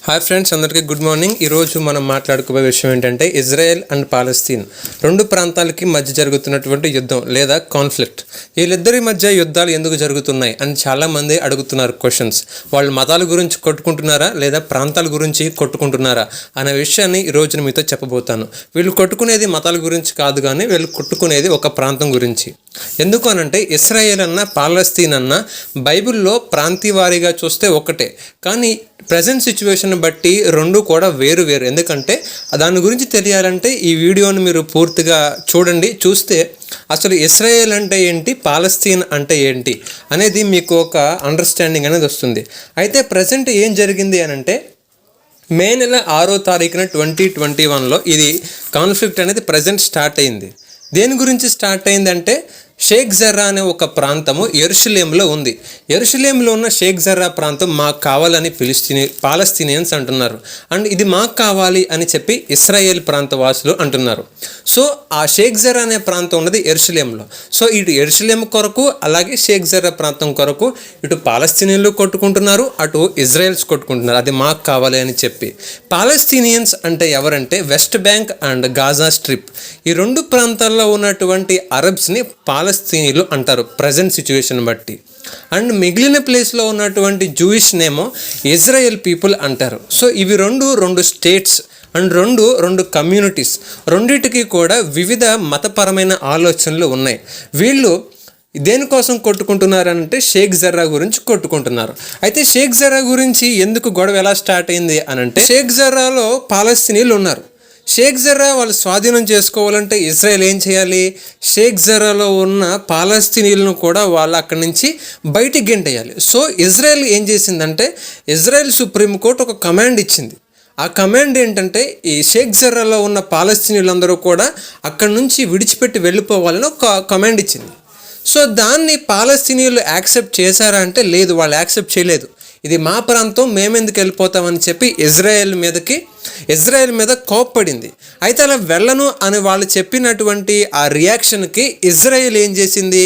Hi friends, అందరికీ good morning. ఈరోజు మనం మాట్లాడుకోబోయే విషయం ఏంటంటే ఇజ్రాయెల్ అండ్ పాలస్తీన్ రెండు ప్రాంతాలకి మధ్య జరుగుతున్నటువంటి యుద్ధం లేదా కాన్ఫ్లిక్ట్. వీళ్ళిద్దరి మధ్య యుద్ధాలు ఎందుకు జరుగుతున్నాయి అని చాలామంది అడుగుతున్నారు క్వశ్చన్స్. వాళ్ళు మతాల గురించి కొట్టుకుంటున్నారా లేదా ప్రాంతాల గురించి కొట్టుకుంటున్నారా అనే విషయాన్ని ఈరోజు మీతో చెప్పబోతాను. వీళ్ళు కొట్టుకునేది మతాల గురించి కాదు, కానీ వీళ్ళు కొట్టుకునేది ఒక ప్రాంతం గురించి. ఎందుకు అనంటే ఇస్రాయేల్ అన్న పాలస్తీన్ అన్న బైబిల్లో ప్రాంతీయవారీగా చూస్తే ఒకటే, కానీ ప్రజెంట్ సిచ్యువేషన్ బట్టి రెండు కూడా వేరు వేరు. ఎందుకంటే దాని గురించి తెలియాలంటే ఈ వీడియోని మీరు పూర్తిగా చూడండి. చూస్తే అసలు ఇస్రాయేల్ అంటే ఏంటి, పాలస్తీన్ అంటే ఏంటి అనేది మీకు ఒక అండర్స్టాండింగ్ అనేది వస్తుంది. అయితే ప్రజెంట్ ఏం జరిగింది అనంటే మే నెల 6వ తారీఖున 2021లో ఇది కాన్ఫ్లిక్ట్ అనేది ప్రజెంట్ స్టార్ట్ అయింది. దేని గురించి స్టార్ట్ అయిందంటే షేక్ జర్రా అనే ఒక ప్రాంతము యెరూషలేంలో ఉంది. యెరూషలేంలో ఉన్న షేక్ జర్రా ప్రాంతం మాకు కావాలని పాలస్తీనియన్స్ అంటున్నారు. అండ్ ఇది మాకు కావాలి అని చెప్పి ఇస్రాయేల్ ప్రాంత వాసులు అంటున్నారు. సో ఆ షేక్ జర్రా అనే ప్రాంతం ఉన్నది యెరూషలేంలో. సో ఇటు యెరూషలేం కొరకు అలాగే షేక్ జర్రా ప్రాంతం కొరకు ఇటు పాలస్తీనియన్లు కొట్టుకుంటున్నారు, అటు ఇజ్రాయెల్స్ కొట్టుకుంటున్నారు. అది మాకు కావాలి అని చెప్పి. పాలస్తీనియన్స్ అంటే ఎవరంటే west bank and Gaza strip, ఈ రెండు ప్రాంతాల్లో ఉన్నటువంటి అరబ్స్ని పాలస్తీనీలు అంటారు ప్రజెంట్ సిచ్యువేషన్ బట్టి. అండ్ మిగిలిన ప్లేస్లో ఉన్నటువంటి జూయిష్ నేమో ఇజ్రాయెల్ పీపుల్ అంటారు. సో ఇవి రెండు స్టేట్స్ అండ్ రెండు కమ్యూనిటీస్. రెండిటికి కూడా వివిధ మతపరమైన ఆలోచనలు ఉన్నాయి. వీళ్ళు దేనికోసం కొట్టుకుంటున్నారంటే షేక్ జర్రా గురించి కొట్టుకుంటున్నారు. అయితే షేక్ జర్రా గురించి ఎందుకు గొడవ ఎలా స్టార్ట్ అయింది అనంటే షేక్ జర్రాలో పాలస్తీనీలు ఉన్నారు. షేక్ జర్రా వాళ్ళు స్వాధీనం చేసుకోవాలంటే ఇజ్రాయెల్ ఏం చేయాలి, షేక్ జర్రాలో ఉన్న పాలస్తీనీలను కూడా వాళ్ళు అక్కడి నుంచి బయటికి గెంటేయాలి. సో ఇజ్రాయెల్ ఏం చేసిందంటే ఇజ్రాయెల్ సుప్రీంకోర్టు ఒక కమాండ్ ఇచ్చింది. ఆ కమాండ్ ఏంటంటే ఈ షేక్ జర్రాలో ఉన్న పాలస్తీనీలందరూ కూడా అక్కడి నుంచి విడిచిపెట్టి వెళ్ళిపోవాలని ఒక కమాండ్ ఇచ్చింది. సో దాన్ని పాలస్తీనీలు యాక్సెప్ట్ చేశారా అంటే లేదు, వాళ్ళు యాక్సెప్ట్ చేయలేదు. ఇది మా ప్రాంతం, మేమెందుకు వెళ్ళిపోతామని చెప్పి ఇజ్రాయెల్ మీద కోప్పడింది. అయితే అలా వెళ్ళను అని వాళ్ళు చెప్పినటువంటి ఆ రియాక్షన్కి ఇజ్రాయెల్ ఏం చేసింది,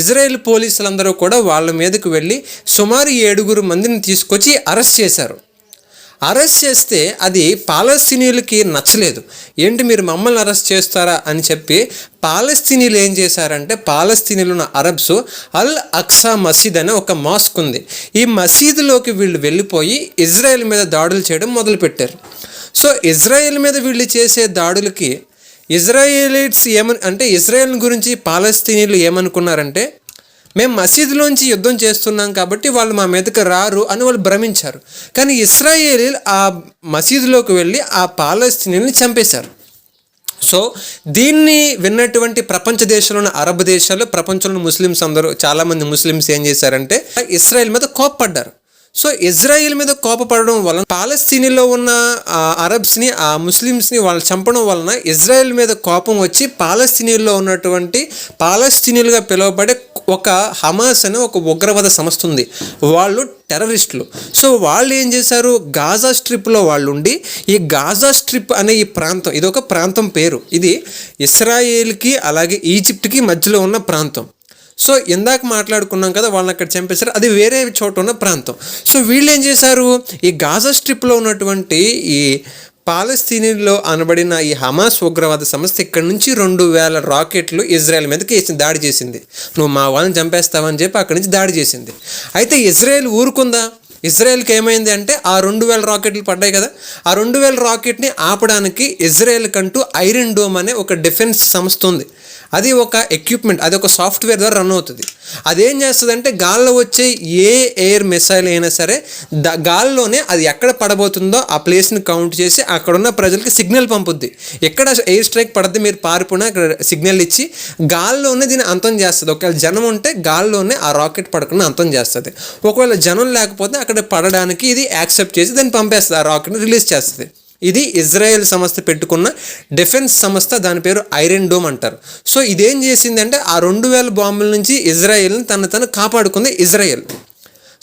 ఇజ్రాయెల్ పోలీసులందరూ కూడా వాళ్ళ మీదకు వెళ్ళి సుమారు 7 మందిని తీసుకొచ్చి అరెస్ట్ చేశారు. అరెస్ట్ చేస్తే అది పాలస్తీనీలకి నచ్చలేదు. ఏంటి మీరు మమ్మల్ని అరెస్ట్ చేస్తారా అని చెప్పి పాలస్తీనీలు ఏం చేశారంటే పాలస్తీనీలు ఉన్న అరబ్స్ అల్ అక్సా మసీద్ అనే ఒక మాస్క్ ఉంది. ఈ మసీదులోకి వీళ్ళు వెళ్ళిపోయి ఇజ్రాయెల్ మీద దాడులు చేయడం మొదలుపెట్టారు. సో ఇజ్రాయెల్ మీద వీళ్ళు చేసే దాడులకి ఇజ్రాయేలీట్స్ ఇజ్రాయెల్ గురించి పాలస్తీనీలు ఏమనుకున్నారంటే మేము మసీదులోంచి యుద్ధం చేస్తున్నాం కాబట్టి వాళ్ళు మా మీదకి రారు అని వాళ్ళు భ్రమించారు. కానీ ఇస్రాయేలీలు ఆ మసీదులోకి వెళ్ళి ఆ పాలస్తీనీల్ని చంపేశారు. సో దీన్ని విన్నటువంటి ప్రపంచ దేశాలను అరబ్ దేశాలు, ప్రపంచంలో ముస్లిమ్స్ అందరూ చాలామంది ముస్లిమ్స్ ఏం చేశారంటే ఇస్రాయెల్ మీద కోప్పడ్డారు. సో ఇజ్రాయెల్ మీద కోపపడడం వలన పాలస్తీనీలో ఉన్న అరబ్స్ని, ఆ ముస్లిమ్స్ని వాళ్ళు చంపడం వలన ఇజ్రాయెల్ మీద కోపం వచ్చి పాలస్తీనీల్లో ఉన్నటువంటి పాలస్తీనీలుగా పిలువబడే ఒక హమాస్ అనే ఒక ఉగ్రవాద సంస్థ ఉంది, వాళ్ళు టెర్రరిస్టులు. సో వాళ్ళు ఏం చేశారు, గాజా స్ట్రిప్లో వాళ్ళు ఉండి ఈ గాజా స్ట్రిప్ అనే ఈ ప్రాంతం, ఇది ఒక ప్రాంతం పేరు, ఇది ఇస్రాయేల్కి అలాగే ఈజిప్ట్కి మధ్యలో ఉన్న ప్రాంతం. సో ఇందాక మాట్లాడుకున్నాం కదా, వాళ్ళని అక్కడ చంపేశారు, అది వేరే చోట ఉన్న ప్రాంతం. సో వీళ్ళు ఏం చేశారు, ఈ గాజా స్ట్రిప్లో ఉన్నటువంటి ఈ పాలస్తీనీలో అనబడిన ఈ హమాస్ ఉగ్రవాద సంస్థ ఇక్కడ నుంచి 2000 రాకెట్లు ఇజ్రాయెల్ మీదకి దాడి చేసింది. నువ్వు మా వాళ్ళని చంపేస్తావని చెప్పి అక్కడి నుంచి దాడి చేసింది. అయితే ఇజ్రాయెల్ ఊరుకుందా? ఇజ్రాయెల్కి ఏమైంది అంటే ఆ 2000 రాకెట్లు పడ్డాయి కదా, ఆ 2000 రాకెట్ని ఆపడానికి ఇజ్రాయెల్ కంటూ ఐరన్ డోమ్ అనే ఒక డిఫెన్స్ సంస్థ ఉంది. అది ఒక ఎక్విప్మెంట్, అది ఒక సాఫ్ట్వేర్ ద్వారా రన్ అవుతుంది. అదేం చేస్తుందంటే గాల్లో వచ్చే ఏ ఎయిర్ మిసైల్ అయినా సరే గాల్లోనే అది ఎక్కడ పడబోతుందో ఆ ప్లేస్ని కౌంట్ చేసి అక్కడున్న ప్రజలకి సిగ్నల్ పంపుద్ది. ఎక్కడ ఎయిర్ స్ట్రైక్ పడద్ది మీరు పారిపోయినా అక్కడ సిగ్నల్ ఇచ్చి గాల్లోనే దీన్ని అంతం చేస్తుంది. ఒకవేళ జనం ఉంటే గాల్లోనే ఆ రాకెట్ పడకుండా అంతం చేస్తుంది. ఒకవేళ జనం లేకపోతే అక్కడ పడడానికి ఇది యాక్సెప్ట్ చేసి దాన్ని పంపేస్తుంది, ఆ రాకెట్ని రిలీజ్ చేస్తుంది. ఇది ఇజ్రాయెల్ సంస్థ పెట్టుకున్న డిఫెన్స్ సంస్థ, దాని పేరు ఐరన్ డోమ్ అంటారు. సో ఇదేం చేసిందంటే ఆ 2000 బాంబుల నుంచి ఇజ్రాయెల్ని తను కాపాడుకుంది ఇజ్రాయెల్.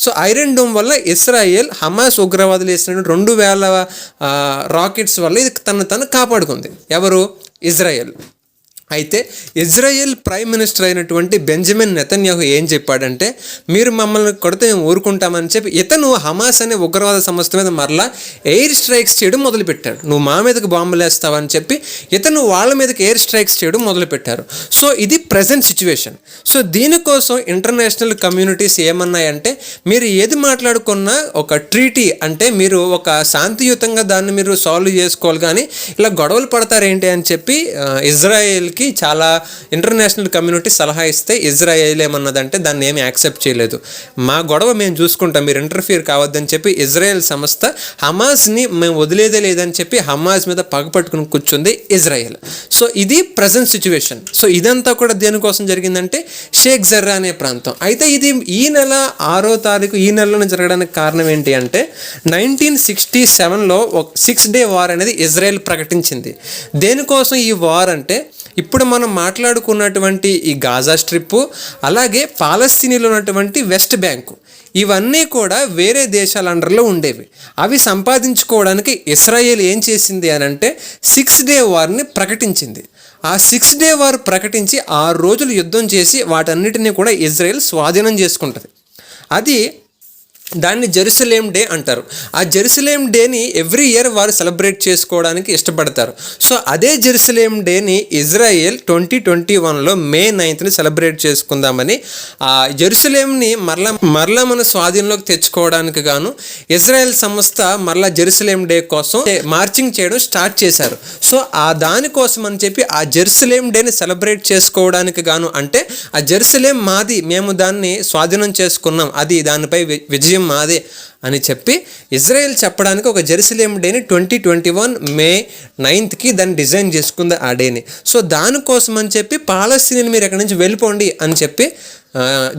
సో ఐరన్ డోమ్ వల్ల ఇస్రాయెల్ హమాస్ ఉగ్రవాదులు వేసిన 2000 రాకెట్స్ వల్ల ఇది తను కాపాడుకుంది. ఎవరు? ఇజ్రాయెల్. అయితే ఇజ్రాయెల్ ప్రైమ్ మినిస్టర్ అయినటువంటి బెంజమిన్ నెతన్యాహు ఏం చెప్పాడంటే, మీరు మమ్మల్ని కొడితే మేము ఊరుకుంటామని చెప్పి ఇతను హమాస్ అనే ఉగ్రవాద సంస్థ మీద మరలా ఎయిర్ స్ట్రైక్స్ చేయడం మొదలుపెట్టాడు. నువ్వు మా మీదకి బాంబులు వేస్తావని చెప్పి ఇతను వాళ్ళ మీదకి ఎయిర్ స్ట్రైక్స్ చేయడం మొదలుపెట్టారు. సో ఇది ప్రజెంట్ సిచ్యువేషన్. సో దీనికోసం ఇంటర్నేషనల్ కమ్యూనిటీస్ ఏమన్నాయంటే, మీరు ఏది మాట్లాడుకున్నా ఒక ట్రీటీ అంటే మీరు ఒక శాంతియుతంగా దాన్ని మీరు సాల్వ్ చేసుకోవాలి, కానీ ఇలా గొడవలు పడతారేంటి అని చెప్పి ఇజ్రాయెల్కి చాలా ఇంటర్నేషనల్ కమ్యూనిటీ సలహా ఇస్తే ఇజ్రాయెల్ ఏమన్నదంటే దాన్ని ఏమి యాక్సెప్ట్ చేయలేదు. మా గొడవ మేము చూసుకుంటాం, మీరు ఇంటర్ఫియర్ కావద్దని చెప్పి ఇజ్రాయెల్ సంస్థ హమాస్ని మేము వదిలేదే లేదని చెప్పి హమాస్ మీద పగపట్టుకుని కూర్చుంది ఇజ్రాయెల్. సో ఇది ప్రజెంట్ సిచ్యువేషన్. సో ఇదంతా కూడా దేనికోసం జరిగిందంటే షేక్ జర్రా అనే ప్రాంతం. అయితే ఇది ఈ నెల 6వ తారీఖు ఈ నెలలోనే జరగడానికి కారణం ఏంటి అంటే 1967లో ఒక 6-day వార్ అనేది ఇజ్రాయెల్ ప్రకటించింది. దేనికోసం ఈ వార్ అంటే, ఇప్పుడు మనం మాట్లాడుకున్నటువంటి ఈ గాజా స్ట్రిప్పు, అలాగే పాలస్తీనాలో ఉన్నటువంటి వెస్ట్ బ్యాంకు, ఇవన్నీ కూడా వేరే దేశాల అండర్లో ఉండేవి. అవి సంపాదించుకోవడానికి ఇస్రాయేల్ ఏం చేసింది అని అంటే 6-day వార్ని ప్రకటించింది. ఆ 6-day వార్ ప్రకటించి 6 రోజులు యుద్ధం చేసి వాటన్నిటినీ కూడా ఇజ్రాయెల్ స్వాధీనం చేసుకుంటుంది. దాన్ని జెరూసలేం డే అంటారు. ఆ జెరూసలేం డేని ఎవ్రీ ఇయర్ వారు సెలబ్రేట్ చేసుకోవడానికి ఇష్టపడతారు. సో అదే జెరూసలేం డేని ఇజ్రాయెల్ 2021లో May 9th సెలబ్రేట్ చేసుకుందామని ఆ జెరూసలేంని మరలా మన స్వాధీనంలోకి తెచ్చుకోవడానికి గాను ఇజ్రాయెల్ సంస్థ మరలా జెరూసలేం డే కోసం మార్చింగ్ చేయడం స్టార్ట్ చేశారు. సో ఆ దానికోసం అని చెప్పి ఆ జెరూసలేం డేని సెలబ్రేట్ చేసుకోవడానికి గాను, అంటే ఆ జెరూసలేం మాది, మేము దాన్ని స్వాధీనం చేసుకున్నాం, అది దానిపై విజయం మాదే అని చెప్పి ఇజ్రాయెల్ చెప్పడానికి ఒక జెరూసలేం డేని 2021 May 9th దాన్ని డిజైన్ చేసుకుంది ఆ డేని. సో దానికోసం అని చెప్పి పాలస్తీనాని మీరు ఎక్కడి నుంచి వెళ్ళిపోండి అని చెప్పి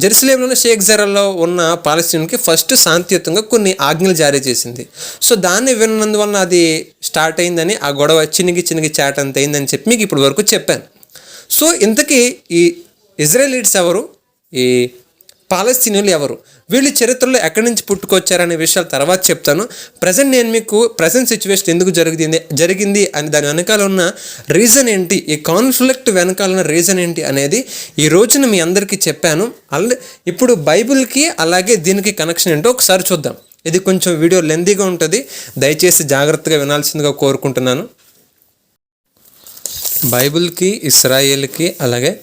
జెరూసలేంలోని షేక్ జర్రాలో ఉన్న పాలస్తీనాకి ఫస్ట్ శాంతియుతంగా కొన్ని ఆజ్ఞలు జారీ చేసింది. సో దాన్ని విన్నందువలన అది స్టార్ట్ అయిందని, ఆ గొడవ చినిగి చాట్ అంత అయిందని చెప్పి మీకు ఇప్పటి వరకు చెప్పాను. సో ఇంతకీ ఈ ఇజ్రాయెలీట్స్ ఎవరు, ఈ పాలస్తీనులు ఎవరు, వీళ్ళు చరిత్రలో ఎక్కడి నుంచి పుట్టుకొచ్చారనే విషయాలు తర్వాత చెప్తాను. నేను మీకు ప్రజెంట్ సిచ్యువేషన్ ఎందుకు జరిగింది అని దాని వెనకాల ఉన్న రీజన్ ఏంటి, ఈ కాన్ఫ్లిక్ట్ వెనకాల ఉన్న రీజన్ ఏంటి అనేది ఈ రోజున మీ అందరికీ చెప్పాను. ఇప్పుడు బైబిల్కి అలాగే దీనికి కనెక్షన్ ఏంటో ఒకసారి చూద్దాం. ఇది కొంచెం వీడియో లెంతీగా ఉంటుంది, దయచేసి జాగ్రత్తగా వినాల్సిందిగా కోరుకుంటున్నాను. బైబిల్కి ఇస్రాయేల్కి అలాగే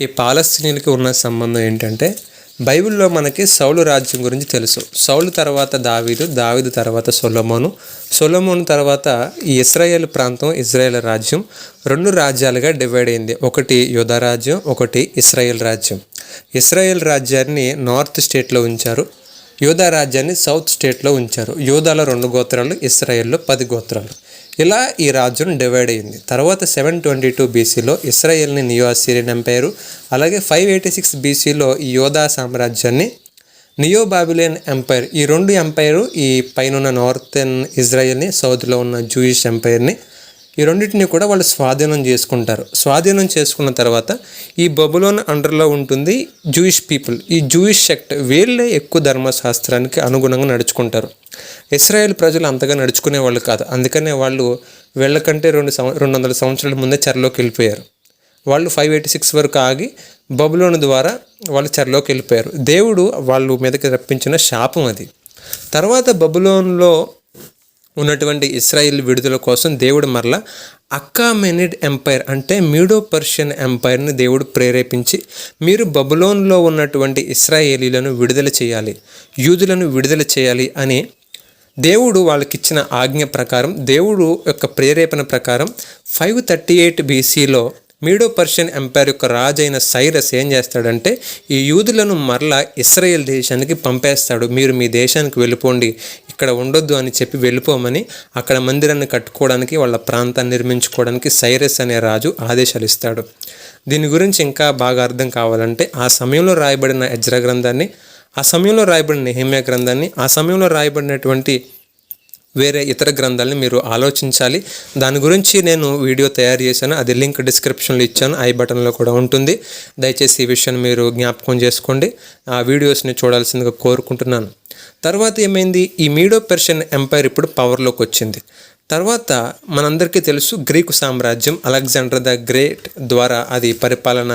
ఈ పాలస్తీనులకి ఉన్న సంబంధం ఏంటంటే, బైబిల్లో మనకి సౌలు రాజ్యం గురించి తెలుసు. సౌలు తర్వాత దావీదు తర్వాత సొలొమోను తర్వాత ఈ ఇస్రాయేల్ ప్రాంతం, ఇజ్రాయేల్ రాజ్యం 2 రాజ్యాలుగా డివైడ్ అయింది. ఒకటి యూదా రాజ్యం, ఒకటి ఇస్రాయేల్ రాజ్యం. ఇస్రాయేల్ రాజ్యాన్ని నార్త్ స్టేట్లో ఉంచారు, యూదా రాజ్యాన్ని సౌత్ స్టేట్లో ఉంచారు. యూదాలో 2 గోత్రాలు, ఇస్రాయేల్లో 10 గోత్రాలు. ఇలా ఈ రాజ్యం డివైడ్ అయింది. తర్వాత 722 BCలో ఇస్రాయేల్ని నియో అస్సిరియన్ ఎంపైరు, అలాగే 586 BCలో ఈ యోధా సామ్రాజ్యాన్ని నియో బాబిలియన్ ఎంపైర్, ఈ 2 ఎంపైరు ఈ పైన నార్థన్ ఇజ్రాయెల్ని, సౌత్లో ఉన్న జూయిష్ ఎంపైర్ని, ఈ రెండింటిని కూడా వాళ్ళు స్వాధీనం చేసుకుంటారు. స్వాధీనం చేసుకున్న తర్వాత ఈ బబులోన్ అండర్లో ఉంటుంది జూయిష్ పీపుల్. ఈ జూయిష్ సెక్ట్ వీళ్ళే ఎక్కువ ధర్మశాస్త్రానికి అనుగుణంగా నడుచుకుంటారు. ఇస్రాయేల్ ప్రజలు అంతగా నడుచుకునే వాళ్ళు కాదు. అందుకనే వాళ్ళు వీళ్ళకంటే 200 సంవత్సరాల ముందే చెరలోకి వెళ్ళిపోయారు. వాళ్ళు 586 వరకు ఆగి బబులోను ద్వారా వాళ్ళు చెరలోకి వెళ్ళిపోయారు. దేవుడు వాళ్ళు మీదకి రప్పించిన శాపం అది. తర్వాత బబులోన్లో ఉన్నటువంటి ఇస్రాయేల్ విడుదల కోసం దేవుడు మరలా అక్కామెనిడ్ ఎంపైర్ అంటే మీడో పర్షియన్ ఎంపైర్ని దేవుడు ప్రేరేపించి, మీరు బబులోన్లో ఉన్నటువంటి ఇస్రాయేలీలను విడుదల చేయాలి, యూదులను విడుదల చేయాలి అని దేవుడు వాళ్ళకిచ్చిన ఆజ్ఞ ప్రకారం, దేవుడు యొక్క ప్రేరేపణ ప్రకారం 538 BCలో మీడో పర్షియన్ ఎంపైర్ యొక్క రాజు అయిన సైరస్ ఏం చేస్తాడంటే, ఈ యూదులను మరలా ఇస్రాయేల్ దేశానికి పంపేస్తాడు. మీరు మీ దేశానికి వెళ్ళిపోండి, ఇక్కడ ఉండొద్దు అని చెప్పి వెళ్ళిపోమని అక్కడ మందిరాన్ని కట్టుకోవడానికి, వాళ్ళ ప్రాంతాన్ని నిర్మించుకోవడానికి సైరస్ అనే రాజు ఆదేశాలు ఇస్తాడు. దీని గురించి ఇంకా బాగా అర్థం కావాలంటే ఆ సమయంలో రాయబడిన ఎజ్రా గ్రంథాన్ని, ఆ సమయంలో రాయబడిన నెహెమ్యా గ్రంథాన్ని, ఆ సమయంలో రాయబడినటువంటి వేరే ఇతర గ్రంథాలని మీరు ఆలోచించాలి. దాని గురించి నేను వీడియో తయారు చేశాను, అది లింక్ డిస్క్రిప్షన్లో ఇచ్చాను, ఐ బటన్లో కూడా ఉంటుంది. దయచేసి ఈ విషయాన్ని మీరు జ్ఞాపకం చేసుకోండి, ఆ వీడియోస్ని చూడాల్సిందిగా కోరుకుంటున్నాను. తర్వాత ఏమైంది, ఈ మీడో పర్షియన్ ఎంపైర్ ఇప్పుడు పవర్లోకి వచ్చింది. తర్వాత మనందరికీ తెలుసు గ్రీకు సామ్రాజ్యం అలెగ్జాండర్ ద గ్రేట్ ద్వారా అది పరిపాలన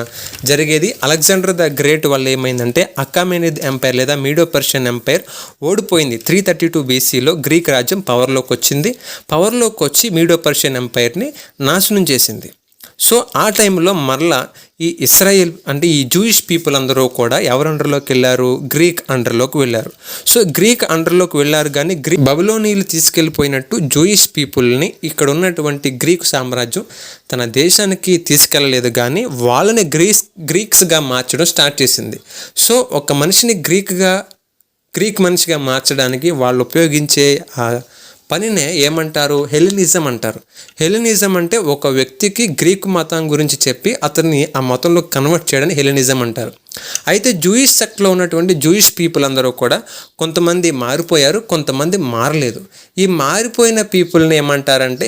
జరిగేది. అలెగ్జాండర్ ద గ్రేట్ వల్ల ఏమైందంటే అకామెనిడ్ ఎంపైర్ లేదా మీడో పర్షియన్ ఎంపైర్ ఓడిపోయింది. 332 BCలో గ్రీక్ రాజ్యం పవర్లోకి వచ్చింది. పవర్లోకి వచ్చి మీడో పర్షియన్ ఎంపైర్ని నాశనం చేసింది. సో ఆ టైంలో మరలా ఈ ఇస్రాయేల్ అంటే ఈ జూయిష్ పీపుల్ అందరూ కూడా ఎవరి అండర్లోకి వెళ్ళారు? గ్రీక్ అండర్లోకి వెళ్ళారు. సో గ్రీక్ అండర్లోకి వెళ్ళారు, కానీ బబులోనీయులు తీసుకెళ్ళిపోయినట్టు జూయిష్ పీపుల్ని ఇక్కడ ఉన్నటువంటి గ్రీకు సామ్రాజ్యం తన దేశానికి తీసుకెళ్ళలేదు, కానీ వాళ్ళని గ్రీక్స్గా మార్చడం స్టార్ట్ చేసింది. సో ఒక మనిషిని గ్రీక్ మనిషిగా మార్చడానికి వాళ్ళు ఉపయోగించే పనినే ఏమంటారు? హెలెనిజం అంటారు. హెలెనిజం అంటే ఒక వ్యక్తికి గ్రీకు మతం గురించి చెప్పి అతన్ని ఆ మతంలో కన్వర్ట్ చేయడానికి హెలెనిజం అంటారు. అయితే జూయిష్ సెక్ట్లో ఉన్నటువంటి జూయిష్ పీపుల్ అందరూ కూడా కొంతమంది మారిపోయారు, కొంతమంది మారలేదు. ఈ మారిపోయిన పీపుల్ని ఏమంటారంటే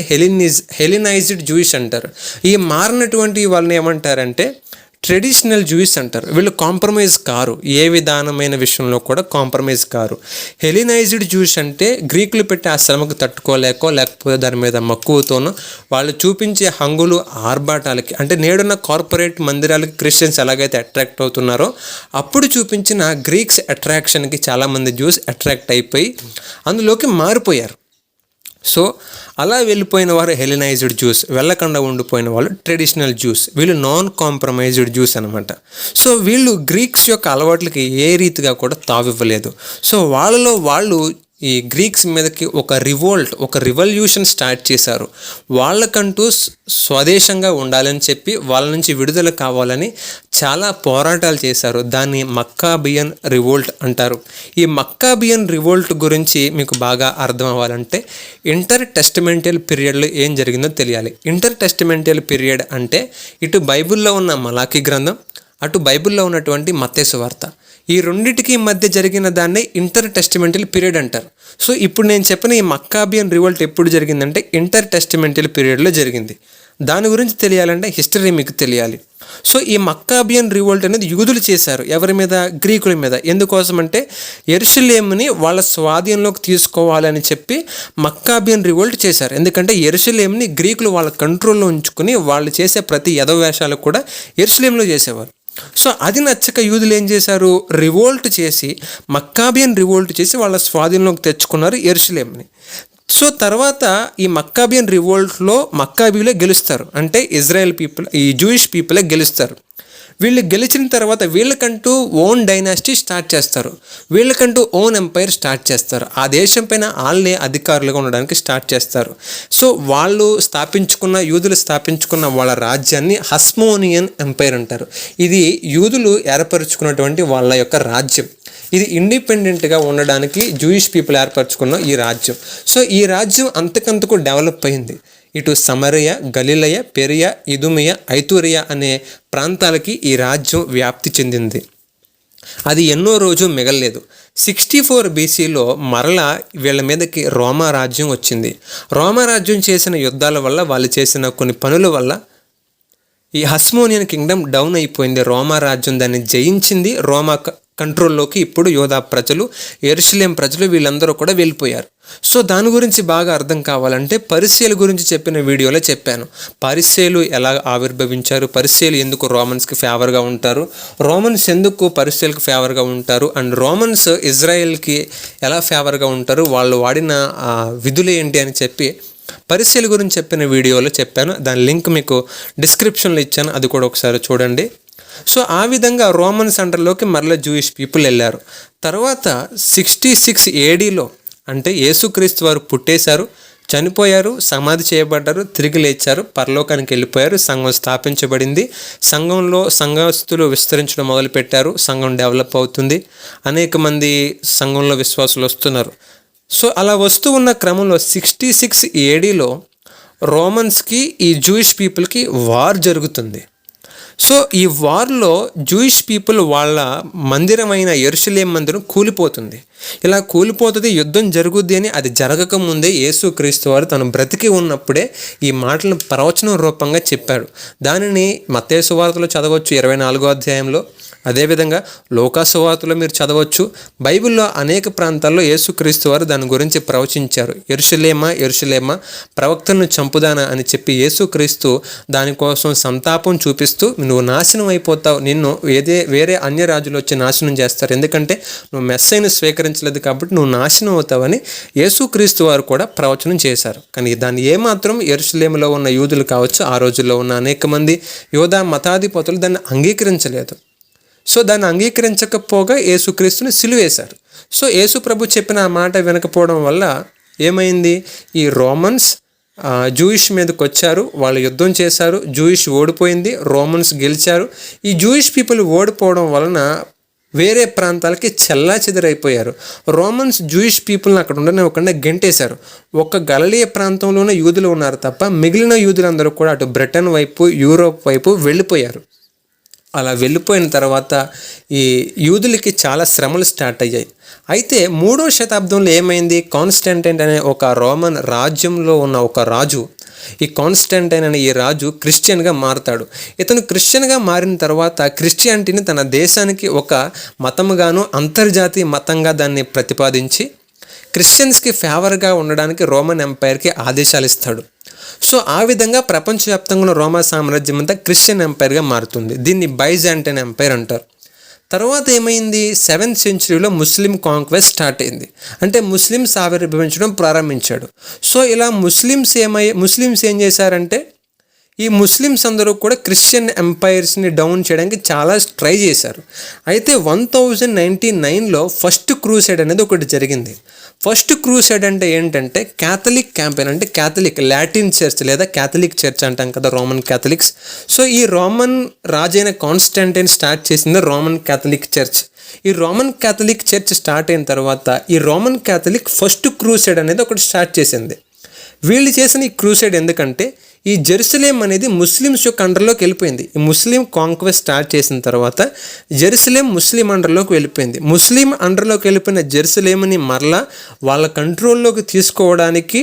హెలినైజ్డ్ జూయిష్ అంటారు. ఈ మారినటువంటి వాళ్ళని ఏమంటారంటే ట్రెడిషనల్ జూయిష్ అంటారు. వీళ్ళు కాంప్రమైజ్ కారు, ఏ విధానమైన విషయంలో కూడా కాంప్రమైజ్ కారు. హెలినైజ్డ్ జూయిష్ అంటే గ్రీకులు పెట్టే ఆ శ్రమకు లేకపోతే దాని మీద మక్కువతోనో వాళ్ళు చూపించే హంగులు ఆర్భాటాలకి, అంటే నేడున్న కార్పొరేట్ మందిరాలకి క్రిస్టియన్స్ ఎలాగైతే అట్రాక్ట్ అవుతున్నారో అప్పుడు చూపించిన గ్రీక్స్ అట్రాక్షన్కి చాలామంది జూస్ అట్రాక్ట్ అయిపోయి అందులోకి మారిపోయారు. సో అలా వెళ్ళిపోయిన వారు హెలినైజ్డ్ జ్యూస్, వెళ్ళకుండా ఉండిపోయిన వాళ్ళు ట్రెడిషనల్ జ్యూస్. వీళ్ళు నాన్ కాంప్రమైజ్డ్ జ్యూస్ అనమాట. సో వీళ్ళు గ్రీక్స్ యొక్క అలవాట్లకి ఏ రీతిగా కూడా తావివ్వలేదు. సో వాళ్ళలో వాళ్ళు ఈ గ్రీక్స్ మీదకి ఒక రివల్యూషన్ స్టార్ట్ చేశారు. వాళ్ళకంటూ స్వదేశంగా ఉండాలని చెప్పి వాళ్ళ నుంచి విడుదల కావాలని చాలా పోరాటాలు చేశారు. దాన్ని మక్కాబియన్ రివోల్ట్ అంటారు. ఈ మక్కాబియన్ రివోల్ట్ గురించి మీకు బాగా అర్థం అవ్వాలంటే ఇంటర్ టెస్టమెంటియల్ పీరియడ్లో ఏం జరిగిందో తెలియాలి. ఇంటర్ టెస్టమెంటియల్ పీరియడ్ అంటే ఇటు బైబిల్లో ఉన్న మలాకీ గ్రంథం, అటు బైబిల్లో ఉన్నటువంటి మత్తయి సువార్త, ఈ రెండింటికి మధ్య జరిగిన దాన్ని ఇంటర్ టెస్టమెంటల్ పీరియడ్ అంటారు. సో ఇప్పుడు నేను చెప్పిన ఈ మక్కాబియన్ రివోల్ట్ ఎప్పుడు జరిగిందంటే ఇంటర్ టెస్టమెంటల్ పీరియడ్లో జరిగింది. దాని గురించి తెలియాలంటే హిస్టరీ మీకు తెలియాలి. సో ఈ మక్కాబియన్ రివోల్ట్ అనేది యూదులు చేశారు. ఎవరి మీద? గ్రీకుల మీద. ఎందుకోసమంటే యెరూషలేముని వాళ్ళ స్వాధీనంలోకి తీసుకోవాలని చెప్పి మక్కాబియన్ రివోల్ట్ చేశారు. ఎందుకంటే యెరూషలేముని గ్రీకులు వాళ్ళ కంట్రోల్లో ఉంచుకుని వాళ్ళు చేసే ప్రతి యెదవేషాలు కూడా యెరూషలేంలో చేసేవారు. సో అది నచ్చక యూదులు ఏం చేశారు? మక్కాబియన్ రివోల్ట్ చేసి వాళ్ళ స్వాధీనంలోకి తెచ్చుకున్నారు యెరూషలేంని. సో తర్వాత ఈ మక్కాబియన్ రివోల్ట్లో మక్కాబీలే గెలుస్తారు. అంటే ఇజ్రాయెల్ పీపుల్, ఈ జూయిష్ పీపులే గెలుస్తారు. వీళ్ళు గెలిచిన తర్వాత వీళ్ళకంటూ ఓన్ డైనాసిటీ స్టార్ట్ చేస్తారు. వీళ్ళకంటూ ఓన్ ఎంపైర్ స్టార్ట్ చేస్తారు. ఆ దేశం పైన వాళ్ళే అధికారులుగా ఉండడానికి స్టార్ట్ చేస్తారు. సో యూదులు స్థాపించుకున్న వాళ్ళ రాజ్యాన్ని హస్మోనియన్ ఎంపైర్ అంటారు. ఇది యూదులు ఏర్పరచుకున్నటువంటి వాళ్ళ యొక్క రాజ్యం. ఇది ఇండిపెండెంట్గా ఉండడానికి జూయిష్ పీపుల్ ఏర్పరచుకున్న ఈ రాజ్యం. సో ఈ రాజ్యం అంతకంతకు డెవలప్ అయింది. ఇటు సమరయ, గలిలయ, పెరియా, ఇదుమియా, ఐతూరియా అనే ప్రాంతాలకి ఈ రాజ్యం వ్యాప్తి చెందింది. అది ఎన్నో రోజు మిగలలేదు. 64 BCలో మరలా వీళ్ళ మీదకి రోమా రాజ్యం వచ్చింది. రోమా రాజ్యం చేసిన యుద్ధాల వల్ల, వాళ్ళు చేసిన కొన్ని పనుల వల్ల ఈ హస్మోనియన్ కింగ్డమ్ డౌన్ అయిపోయింది. రోమా రాజ్యం దాన్ని జయించింది. రోమా కంట్రోల్లోకి ఇప్పుడు యోధా ప్రజలు, యెరూషలేం ప్రజలు వీళ్ళందరూ కూడా వెళ్ళిపోయారు. సో దాని గురించి బాగా అర్థం కావాలంటే పరిసయ్యుల గురించి చెప్పిన వీడియోలో చెప్పాను. పరిసయ్యులు ఎలా ఆవిర్భవించారు, పరిసయ్యులు ఎందుకు రోమన్స్కి ఫేవర్గా ఉంటారు, రోమన్స్ ఎందుకు పరిసయ్యులకు ఫేవర్గా ఉంటారు, అండ్ రోమన్స్ ఇజ్రాయెల్కి ఎలా ఫేవర్గా ఉంటారు, వాళ్ళు వాడిన విధులు ఏంటి అని చెప్పి పరిసయ్యుల గురించి చెప్పిన వీడియోలో చెప్పాను. దాని లింక్ మీకు డిస్క్రిప్షన్లో ఇచ్చాను, అది కూడా ఒకసారి చూడండి. సో ఆ విధంగా రోమన్స్ అండర్లోకి మరలా జూయిష్ పీపుల్ వెళ్ళారు. తర్వాత 66 ADలో అంటే యేసుక్రీస్తు వారు పుట్టేశారు, చనిపోయారు, సమాధి చేయబడ్డారు, తిరిగి లేచారు, పరలోకానికి వెళ్ళిపోయారు, సంఘం స్థాపించబడింది, సంఘస్థులు విస్తరించడం మొదలుపెట్టారు, సంఘం డెవలప్ అవుతుంది, అనేక మంది సంఘంలో విశ్వాసులు వస్తున్నారు. సో అలా వస్తూ ఉన్న క్రమంలో 66 ADలో రోమన్స్కి ఈ జూయిష్ పీపుల్కి వార్ జరుగుతుంది. సో ఈ వార్లో జూయిష్ పీపుల్ వాళ్ళ మందిరమైన యెరూషలేం మందిరం కూలిపోతుంది. ఇలా కూలిపోతుంది, యుద్ధం జరుగుద్ది అని అది జరగకముందే యేసుక్రీస్తు వారు తను బ్రతికి ఉన్నప్పుడే ఈ మాటలను ప్రవచనం రూపంగా చెప్పాడు. దానిని మత్తయి సువార్తలో చదవచ్చు 24వ అధ్యాయంలో, అదేవిధంగా లూకా సువార్తలో మీరు చదవచ్చు. బైబిల్లో అనేక ప్రాంతాల్లో యేసుక్రీస్తు వారు దాని గురించి ప్రవచించారు. యెరూషలేమా యెరూషలేమా, ప్రవక్తలను చంపుదానా అని చెప్పి యేసుక్రీస్తు దానికోసం సంతాపం చూపిస్తూ, నువ్వు నాశనం అయిపోతావు, నిన్ను వేరే అన్య రాజులు వచ్చి నాశనం చేస్తారు, ఎందుకంటే నువ్వు మెస్సైను స్వీకరించలేదు కాబట్టి నువ్వు నాశనం అవుతావని యేసుక్రీస్తు వారు కూడా ప్రవచనం చేశారు. కానీ దాన్ని ఏమాత్రం యెరూషలేములో ఉన్న యూదులు కావచ్చు, ఆ రోజుల్లో ఉన్న అనేక మంది యోధా మతాధిపతులు దాన్ని అంగీకరించలేదు. సో దాన్ని అంగీకరించకపోగా యేసుక్రీస్తుని సిలువేశారు. సో యేసు ప్రభు చెప్పిన ఆ మాట వినకపోవడం వల్ల ఏమైంది, ఈ రోమన్స్ జూయిష్ మీదకి వచ్చారు, వాళ్ళు యుద్ధం చేశారు, జూయిష్ ఓడిపోయింది, రోమన్స్ గెలిచారు. ఈ జూయిష్ పీపుల్ ఓడిపోవడం వలన వేరే ప్రాంతాలకి చెల్లాచెదరైపోయారు. రోమన్స్ జూయిష్ పీపుల్ని అక్కడ ఉండనివ్వకుండా గెంటేశారు. ఒక్క గలిలయ ప్రాంతంలోనే యూదులు ఉన్నారు తప్ప మిగిలిన యూదులందరూ కూడా అటు బ్రిటన్ వైపు, యూరోప్ వైపు వెళ్ళిపోయారు. అలా వెళ్ళిపోయిన తర్వాత ఈ యూదులకి చాలా శ్రమలు స్టార్ట్ అయ్యాయి. అయితే 3వ శతాబ్దంలో ఏమైంది, కాన్స్టాంటైన్ అనే ఒక రోమన్ రాజ్యంలో ఉన్న ఒక రాజు, ఈ కాన్స్టాంటైన్ అనే ఈ రాజు క్రిస్టియన్గా మారుతాడు. ఇతను క్రిస్టియన్గా మారిన తర్వాత క్రిస్టియానిటీని తన దేశానికి ఒక మతముగాను, అంతర్జాతీయ మతంగా దాన్ని ప్రతిపాదించి క్రిస్టియన్స్కి ఫేవర్గా ఉండడానికి రోమన్ ఎంపైర్కి ఆదేశాలు ఇస్తాడు. సో ఆ విధంగా ప్రపంచవ్యాప్తంగా ఉన్న రోమా సామ్రాజ్యం అంతా క్రిస్టియన్ ఎంపైర్గా మారుతుంది. దీన్ని బైజాంటైన్ ఎంపైర్ అంటారు. తర్వాత ఏమైంది, 7th సెంచరీలో ముస్లిం కాంక్వెస్ట్ స్టార్ట్ అయింది. అంటే ముస్లిమ్స్ ఆవిర్భవించడం ప్రారంభించాడు. సో ఇలా ముస్లిమ్స్ ఏం చేశారంటే, ఈ ముస్లిమ్స్ అందరూ కూడా క్రిస్టియన్ ఎంపైర్స్ని డౌన్ చేయడానికి చాలా ట్రై చేశారు. అయితే 1099లో ఫస్ట్ క్రూసైడ్ అనేది ఒకటి జరిగింది. ఫస్ట్ క్రూసైడ్ అంటే ఏంటంటే క్యాథలిక్ క్యాంపెయిన్, అంటే క్యాథలిక్ లాటిన్ చర్చ్ లేదా క్యాథలిక్ చర్చ్ అంటాం కదా, రోమన్ క్యాథలిక్స్. సో ఈ రోమన్ రాజైన కాన్స్టాంటైన్ స్టార్ట్ చేసింది రోమన్ క్యాథలిక్ చర్చ్. ఈ రోమన్ క్యాథలిక్ చర్చ్ స్టార్ట్ అయిన తర్వాత ఈ రోమన్ క్యాథలిక్ ఫస్ట్ క్రూసైడ్ అనేది ఒకటి స్టార్ట్ చేసింది. వీళ్ళు చేసిన ఈ క్రూసైడ్ ఎందుకంటే, ఈ జెరూసలేం అనేది ముస్లిమ్స్ యొక్క అండర్లోకి వెళ్ళిపోయింది. ఈ ముస్లిం కాంక్వెస్ట్ స్టార్ట్ చేసిన తర్వాత జెరూసలేం ముస్లిం అండర్లోకి వెళ్ళిపోయింది. ముస్లిం అండర్లోకి వెళ్ళిపోయిన జెరూసలేంని మరలా వాళ్ళ కంట్రోల్లోకి తీసుకోవడానికి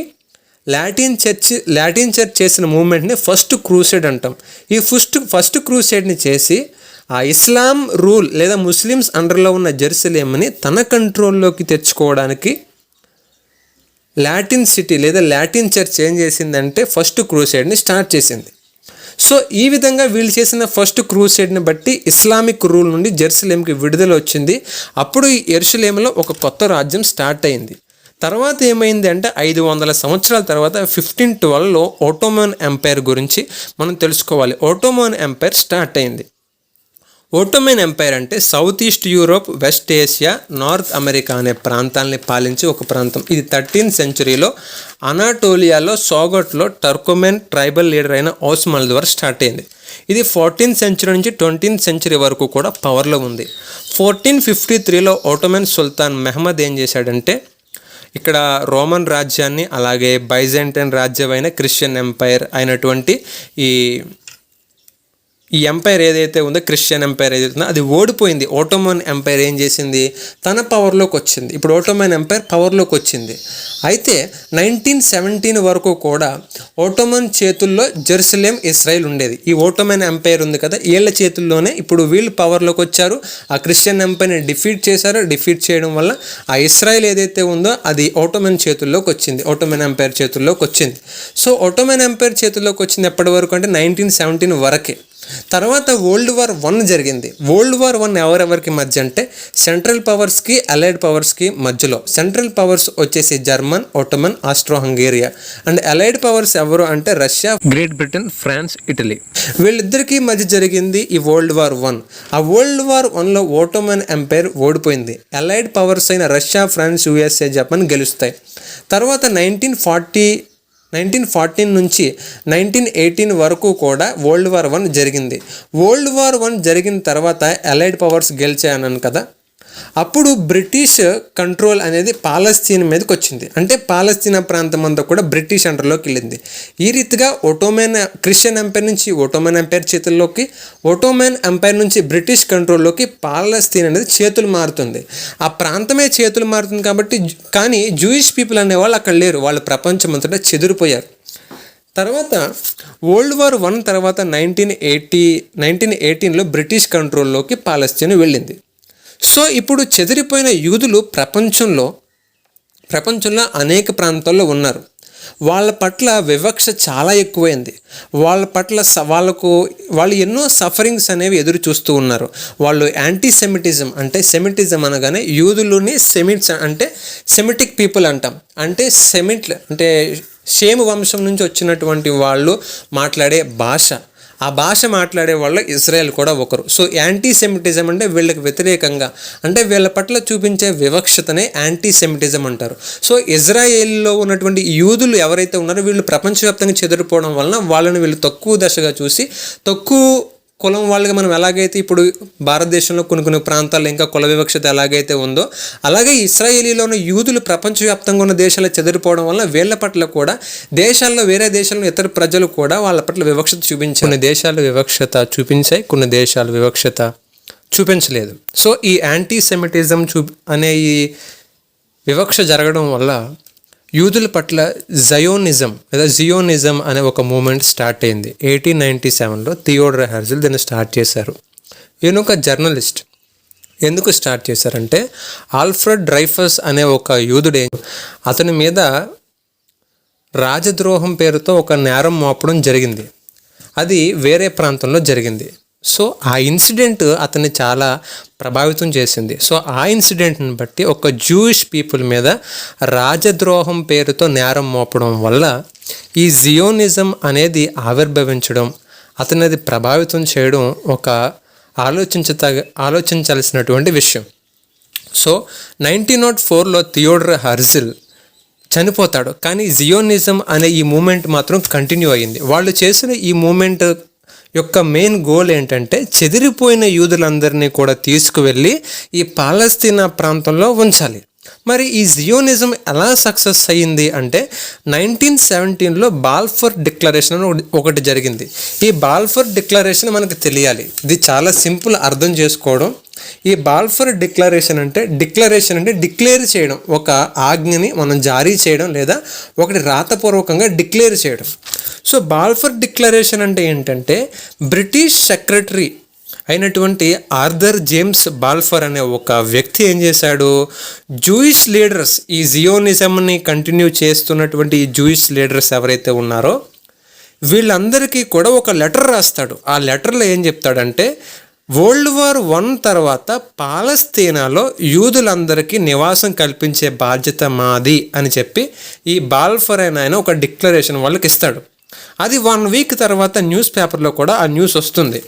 లాటిన్ చర్చ్ చేసిన మూమెంట్ని ఫస్ట్ క్రూసైడ్ అంటాం. ఈ ఫస్ట్ క్రూసైడ్ని చేసి ఆ ఇస్లాం రూల్ లేదా ముస్లిమ్స్ అండర్లో ఉన్న జెరూసలేంని తన కంట్రోల్లోకి తెచ్చుకోవడానికి లాటిన్ సిటీ లేదా లాటిన్ చర్చ్ ఏం చేసిందంటే ఫస్ట్ క్రూసైడ్ని స్టార్ట్ చేసింది. సో ఈ విధంగా వీళ్ళు చేసిన ఫస్ట్ క్రూసైడ్ని బట్టి ఇస్లామిక్ రూల్ నుండి జెరూసలేంకి విడుదల వచ్చింది. అప్పుడు ఈ యెరూషలేంలో ఒక కొత్త రాజ్యం స్టార్ట్ అయింది. తర్వాత ఏమైంది అంటే 500 సంవత్సరాల తర్వాత 1512లో ఓటోమన్ ఎంపైర్ గురించి మనం తెలుసుకోవాలి. ఓటోమన్ ఎంపైర్ స్టార్ట్ అయింది. ఓటోమన్ ఎంపైర్ అంటే south east Europe, west Asia, north America అనే ప్రాంతాలని పాలించి ఒక ప్రాంతం. ఇది 13th సెంచరీలో అనాటోలియాలో సోగట్లో టర్కోమెన్ ట్రైబల్ లీడర్ అయిన ఓస్మాన్ ద్వారా స్టార్ట్ అయింది. ఇది 14th సెంచరీ నుంచి 20th సెంచరీ వరకు కూడా పవర్లో ఉంది. 1453లో ఓటోమన్ సుల్తాన్ మెహమ్మద్ ఏం చేశాడంటే, ఇక్కడ రోమన్ రాజ్యాన్ని అలాగే బైజాంటైన్ రాజ్యమైన క్రిస్టియన్ ఎంపైర్ అయినటువంటి ఈ ఎంపైర్ ఏదైతే ఉందో, క్రిస్టియన్ ఎంపైర్ ఏదైతే ఉందో అది ఓడిపోయింది. ఓటోమన్ ఎంపైర్ ఏం చేసింది, తన పవర్లోకి వచ్చింది. ఇప్పుడు ఓటోమన్ ఎంపైర్ పవర్లోకి వచ్చింది. అయితే 1917 వరకు కూడా ఓటోమన్ చేతుల్లో జెరూసలేం, ఇజ్రాయెల్ ఉండేది. ఈ ఓటోమన్ ఎంపైర్ ఉంది కదా, వీళ్ళ చేతుల్లోనే ఇప్పుడు వీళ్ళు పవర్లోకి వచ్చారు. ఆ క్రిస్టియన్ ఎంపైర్ని డిఫీట్ చేశారు. డిఫీట్ చేయడం వల్ల ఆ ఇజ్రాయెల్ ఏదైతే ఉందో అది ఓటోమన్ చేతుల్లోకి వచ్చింది, ఓటోమన్ ఎంపైర్ చేతుల్లోకి వచ్చింది. సో ఓటోమన్ ఎంపైర్ చేతుల్లోకి వచ్చింది ఎప్పటి వరకు అంటే 1917 వరకే. తర్వాత వరల్డ్ వార్ 1 జరిగింది. వరల్డ్ వార్ 1 ఎవరెవరికి మధ్య అంటే సెంట్రల్ పవర్స్కి, అలైడ్ పవర్స్కి మధ్యలో. సెంట్రల్ పవర్స్ వచ్చేసి German, Ottoman, Austro Hungaria. And allied powers ఎవరు అంటే Russia, Great Britain, France, Italy. వీళ్ళిద్దరికీ మధ్య జరిగింది ఈ వరల్డ్ వార్ 1. ఆ వరల్డ్ వార్ 1లో ఓటోమన్ ఎంపైర్ ఓడిపోయింది. అలైడ్ పవర్స్ అయిన రష్యా, ఫ్రాన్స్, యూఎస్ఏ, జపాన్ గెలుస్తాయి. తర్వాత 1914 నుంచి 1918 వరకు కూడా వరల్డ్ వార్ 1 జరిగింది. వరల్డ్ వార్ 1 జరిగిన తర్వాత అలైడ్ పవర్స్ గెలిచాయన్నాను కదా. అప్పుడు బ్రిటిష్ కంట్రోల్ అనేది పాలస్తీన్ మీదకి వచ్చింది. అంటే పాలస్తీనా ప్రాంతం అంతా కూడా బ్రిటిష్ అండర్లోకి వెళ్ళింది. ఈ రీతిగా ఒటోమన్ క్రిస్టియన్ ఎంపైర్ నుంచి ఒటోమన్ ఎంపైర్ చేతుల్లోకి, ఒటోమన్ ఎంపైర్ నుంచి బ్రిటిష్ కంట్రోల్లోకి పాలస్తీన్ అనేది చేతులు మారుతుంది. ఆ ప్రాంతమే చేతులు మారుతుంది కాబట్టి. కానీ జూయిష్ పీపుల్ అనేవాళ్ళు అక్కడ లేరు, వాళ్ళు ప్రపంచం అంతటా చెదిరిపోయారు. తర్వాత వరల్డ్ వార్ 1 తర్వాత 1918లో బ్రిటిష్ కంట్రోల్లోకి పాలస్తీన్ వెళ్ళింది. సో ఇప్పుడు చెదిరిపోయిన యూదులు ప్రపంచంలో అనేక ప్రాంతాల్లో ఉన్నారు. వాళ్ళ పట్ల వివక్ష చాలా ఎక్కువైంది. వాళ్ళ పట్ల వాళ్ళు ఎన్నో సఫరింగ్స్ అనేవి ఎదురు చూస్తూ ఉన్నారు. వాళ్ళు యాంటీసెమిటిజం, అంటే సెమిటిజం అనగానే యూదులని సెమిట్స్ అంటే సెమిటిక్ పీపుల్ అంటాం. అంటే అంటే షేమ్ వంశం నుంచి వచ్చినటువంటి వాళ్ళు మాట్లాడే భాష, ఆ భాష మాట్లాడే వాళ్ళు ఇజ్రాయెల్ కూడా ఒకరు. సో యాంటీసెమిటిజం అంటే వీళ్ళకి వ్యతిరేకంగా, అంటే వీళ్ళ పట్ల చూపించే వివక్షతనే యాంటీసెమిటిజం అంటారు. సో ఇజ్రాయెల్లో ఉన్నటువంటి యూదులు ఎవరైతే ఉన్నారో వీళ్ళు ప్రపంచవ్యాప్తంగా చెదిరిపోవడం వలన వాళ్ళని వీళ్ళు తక్కువ దశగా చూసి, తక్కువ కులం వాళ్ళగా మనం ఎలాగైతే ఇప్పుడు భారతదేశంలో కొన్ని ప్రాంతాల్లో ఇంకా కుల వివక్షత ఎలాగైతే ఉందో, అలాగే ఇశ్రాయేలీలో ఉన్న యూదులు ప్రపంచవ్యాప్తంగా ఉన్న దేశాల్లో చెదిరిపోవడం వల్ల వీళ్ళ పట్ల కూడా వేరే దేశాల్లో ఇతర ప్రజలు కూడా వాళ్ళ పట్ల వివక్షత చూపించారు. కొన్ని దేశాలు వివక్షత చూపించాయి, కొన్ని దేశాలు వివక్షత చూపించలేదు. సో ఈ యాంటీసెమిటిజం అనే ఈ వివక్ష జరగడం వల్ల యూదుల పట్ల జియోనిజం అనే ఒక మూమెంట్ స్టార్ట్ అయింది. 1897లో థియోడర్ హెర్జిల్ దీన్ని స్టార్ట్ చేశారు. ఈయన ఒక జర్నలిస్ట్. ఎందుకు స్టార్ట్ చేశారంటే ఆల్ఫ్రెడ్ డ్రైఫస్ అనే ఒక యూదుడే అతని మీద రాజద్రోహం పేరుతో ఒక నేరం మోపడం జరిగింది. అది వేరే ప్రాంతంలో జరిగింది. సో ఆ ఇన్సిడెంట్ అతన్ని చాలా ప్రభావితం చేసింది. సో ఆ ఇన్సిడెంట్ని బట్టి ఒక జూయిష్ పీపుల్ మీద రాజద్రోహం పేరుతో నేరం మోపడం వల్ల ఈ జియోనిజం అనేది ఆవిర్భవించడం, అతనిది ప్రభావితం చేయడం ఒక ఆలోచించాల్సినటువంటి విషయం. సో 1904లో థియోడర్ హెర్జిల్ చనిపోతాడు. కానీ జియోనిజం అనే ఈ మూమెంట్ మాత్రం కంటిన్యూ అయ్యింది. వాళ్ళు చేసిన ఈ మూమెంట్ యొక్క మెయిన్ గోల్ ఏంటంటే చెదిరిపోయిన యూదులందరినీ కూడా తీసుకువెళ్ళి ఈ పాలస్తీనా ప్రాంతంలో ఉంచాలి. మరి ఈ జియోనిజం ఎలా సక్సెస్ అయ్యింది అంటే 1917లో బాల్ఫర్ డిక్లరేషన్ అని ఒకటి జరిగింది. ఈ బాల్ఫర్ డిక్లరేషన్ మనకు తెలియాలి. ఇది చాలా సింపుల్ అర్థం చేసుకోవడం. ఈ బాల్ఫర్ డిక్లరేషన్ అంటే డిక్లేర్ చేయడం, ఒక ఆజ్ఞని మనం జారీ చేయడం లేదా ఒకటి రాతపూర్వకంగా డిక్లేర్ చేయడం. సో బాల్ఫర్ డిక్లరేషన్ అంటే ఏంటంటే బ్రిటిష్ సెక్రటరీ అయినటువంటి ఆర్థర్ జేమ్స్ బాల్ఫర్ అనే ఒక వ్యక్తి ఏం చేశాడు, జూయిష్ లీడర్స్, ఈ జియోనిజంని కంటిన్యూ చేస్తున్నటువంటి ఈ జూయిష్ లీడర్స్ ఎవరైతే ఉన్నారో వీళ్ళందరికీ కూడా ఒక లెటర్ రాస్తాడు. ఆ లెటర్లో ఏం చెప్తాడంటే వరల్డ్ వార్ 1 తర్వాత పాలస్తీనాలో యూదులందరికీ నివాసం కల్పించే బాధ్యత మాది అని చెప్పి ఈ బాల్ఫర్ అయిన ఆయన ఒక డిక్లరేషన్ వాళ్ళకి ఇస్తాడు. అది 1 వీక్ తర్వాత న్యూస్ పేపర్లో కూడా ఆ న్యూస్ వస్తుంది.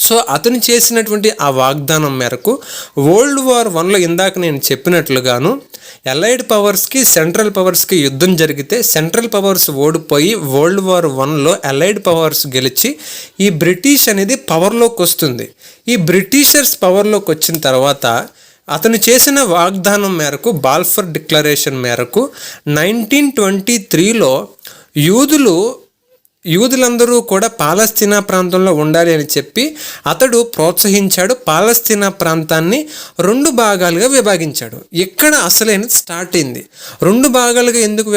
సో అతను చేసినటువంటి ఆ వాగ్దానం మేరకు వరల్డ్ వార్ 1లో ఇందాక నేను చెప్పినట్లుగాను ఎలైడ్ పవర్స్కి సెంట్రల్ పవర్స్కి యుద్ధం జరిగితే సెంట్రల్ పవర్స్ ఓడిపోయి వరల్డ్ వార్ 1లో ఎలైడ్ పవర్స్ గెలిచి ఈ బ్రిటిష్ అనేది పవర్లోకి వస్తుంది. ఈ బ్రిటిషర్స్ పవర్లోకి వచ్చిన తర్వాత అతను చేసిన వాగ్దానం మేరకు బాల్ఫర్ డిక్లరేషన్ మేరకు 1923లో యూదులందరూ కూడా పాలస్తీనా ప్రాంతంలో ఉండాలి అని చెప్పి అతడు ప్రోత్సహించాడు. పాలస్తీనా ప్రాంతాన్ని 2 భాగాలుగా విభాగించాడు. ఇక్కడ అసలైనది స్టార్ట్ అయింది. 2 భాగాలుగా ఎందుకు